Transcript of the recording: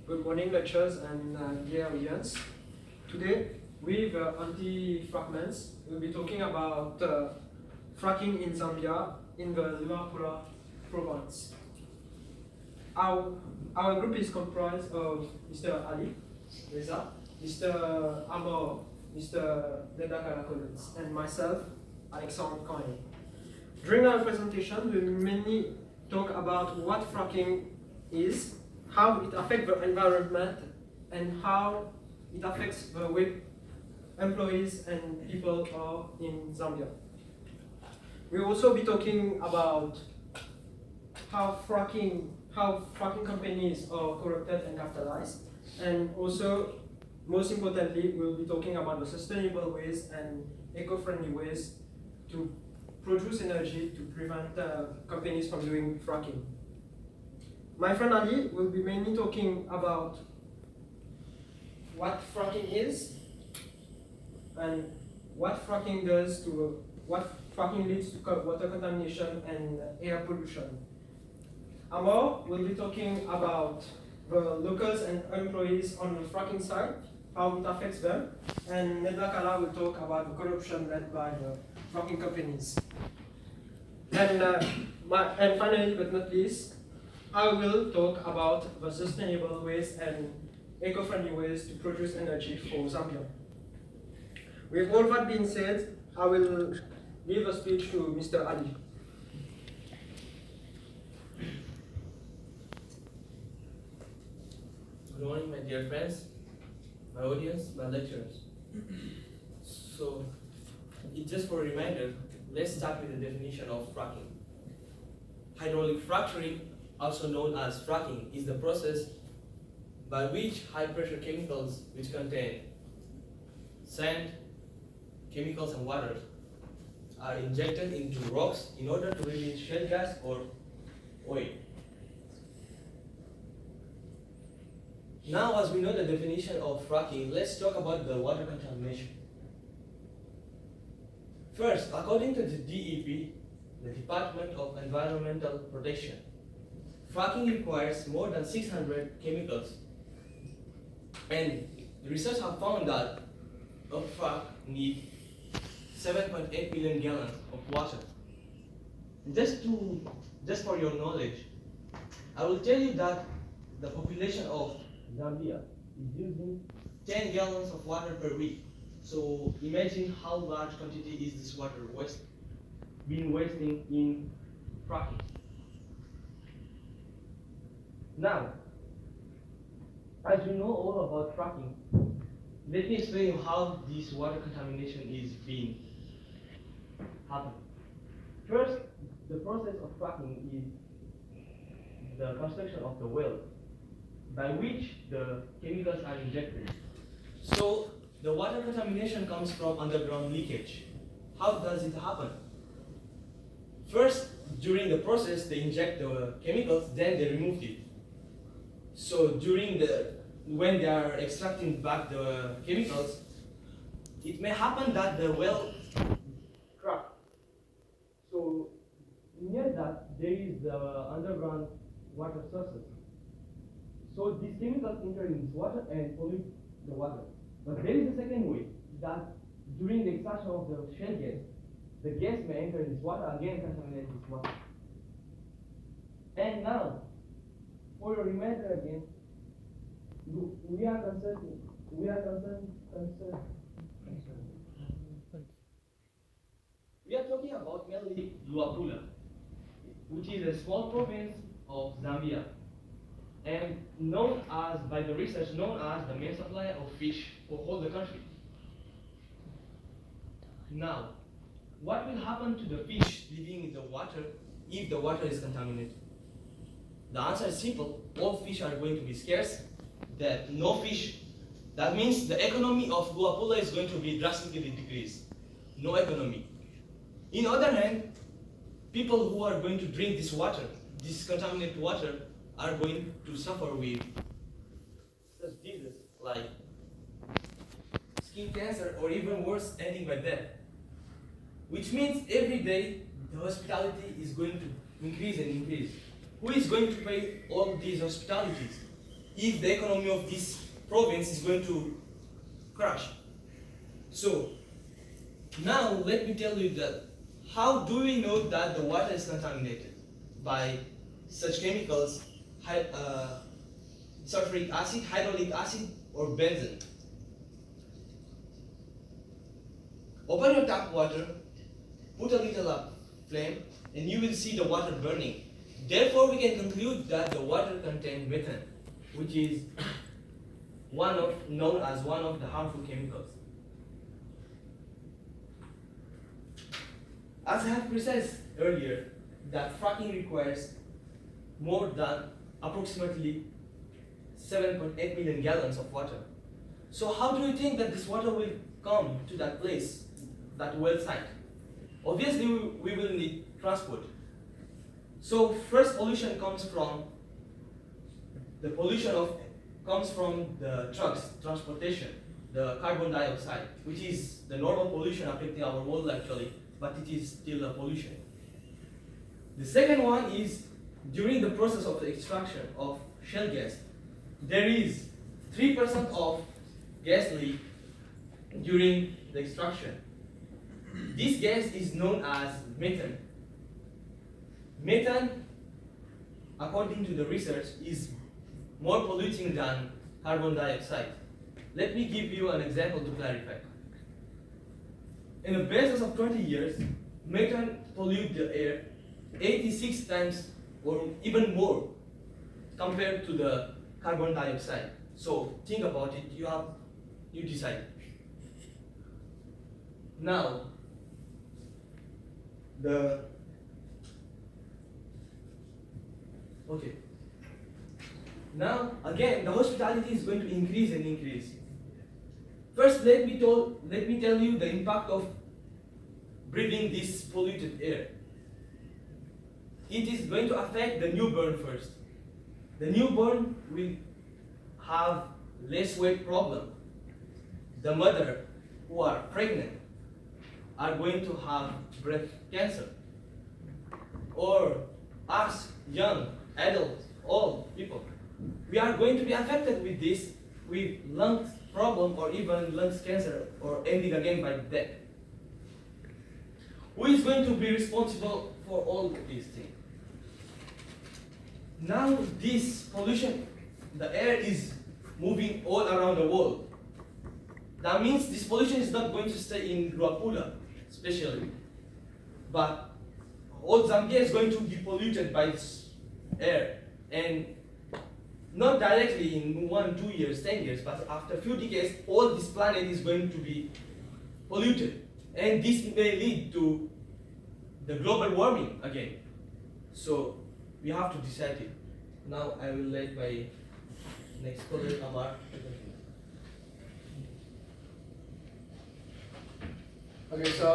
Good morning, lecturers and dear audience. Today, with Anti-Fragments, we'll be talking about fracking in Zambia in the Luapula province. Our group is comprised of Mr. Ali Reza, Mr. Amor, Mr. Dedakala Collins, and myself, Alexandre Cohen. During our presentation, we will mainly talk about what fracking is, how it affects the environment, and how it affects the way employees and people are in Zambia. We'll also be talking about how fracking companies are corrupted and capitalized, and also, most importantly, we'll be talking about the sustainable ways and eco-friendly ways to produce energy to prevent companies from doing fracking. My friend Ali will be mainly talking about what fracking is and what fracking does to what fracking leads to water contamination and air pollution. Amor will be talking about the locals and employees on the fracking side, how it affects them, and Nedakala will talk about the corruption led by the fracking companies. And finally, but not least, I will talk about the sustainable ways and eco-friendly ways to produce energy for Zambia. With all that being said, I will give a speech to Mr. Ali. Good morning, my dear friends, my audience, my lecturers. So, just for a reminder, let's start with the definition of fracking. Hydraulic fracturing, also known as fracking, is the process by which high-pressure chemicals which contain sand, chemicals, and water are injected into rocks in order to release shale gas or oil. Now, as we know the definition of fracking, let's talk about the water contamination. First, according to the DEP, the Department of Environmental Protection, fracking requires more than 600 chemicals. And the research have found that a frack needs 7.8 billion gallons of water. Just for your knowledge, I will tell you that the population of Zambia is using 10 gallons of water per week. So imagine how large quantity is this water being wasting in fracking. Now, as you know all about fracking, let me explain you how this water contamination is being happening. First, the process of fracking is the construction of the well, by which the chemicals are injected. So the water contamination comes from underground leakage. How does it happen? First, during the process, they inject the chemicals, then they remove it. So when they are extracting back the chemicals, it may happen that the well cracked. So near that, there is the underground water sources. So these chemicals enter in this water and pollute the water. But there is a second way, that during the extraction of the shale gas, the gas may enter in this water, again contaminate this water. And now, for your reminder again, we are concerned. We are talking about mainly Luapula, which is a small province of Zambia, and known as, by the research, known as the main supplier of fish for all the country. Now, what will happen to the fish living in the water if the water is contaminated? The answer is simple. All fish are going to be scarce. That no fish. That means the economy of Luapula is going to be drastically decreased. No economy. In other hand, people who are going to drink this water, this contaminated water, are going to suffer with such diseases like skin cancer, or even worse, ending by death. Which means every day the hospitality is going to increase and increase. Who is going to pay all these hospitalities? if the economy of this province is going to crash. So now let me tell you that how do we know that the water is contaminated by such chemicals, sulfuric acid, hydraulic acid, or benzene. Open your tap water, put a little up flame, and you will see the water burning. Therefore, we can conclude that the water contains methane, which is known as one of the harmful chemicals. As I have precised earlier, that fracking requires more than approximately 7.8 million gallons of water. So how do you think that this water will come to that place, that well site? Obviously, we will need transport. So first pollution comes from the trucks, transportation, the carbon dioxide, which is the normal pollution affecting our world actually, but it is still a pollution. The second one is during the process of the extraction of shale gas, there is 3% of gas leak during the extraction. This gas is known as methane. Methane, according to the research, is more polluting than carbon dioxide. Let me give you an example to clarify. In a basis of 20 years, methane pollutes the air 86 times or even more compared to the carbon dioxide. So think about it, you decide. Now, Now again, the hospitality is going to increase and increase. First, let me tell you the impact of breathing this polluted air. It is going to affect the newborn first. The newborn will have less weight problem. The mother who are pregnant are going to have breast cancer. Or us, young, adults, old people, we are going to be affected with this, with lung problem or even lung cancer, or ending again by death. Who is going to be responsible for all these things? Now this pollution, the air is moving all around the world. That means this pollution is not going to stay in Luapula, especially, but all Zambia is going to be polluted by this air, and not directly in 1, 2 years, 10 years, but after a few decades, all this planet is going to be polluted, and this may lead to the global warming again. So we have to decide it. Now I will let my next colleague Amar to continue. Okay, so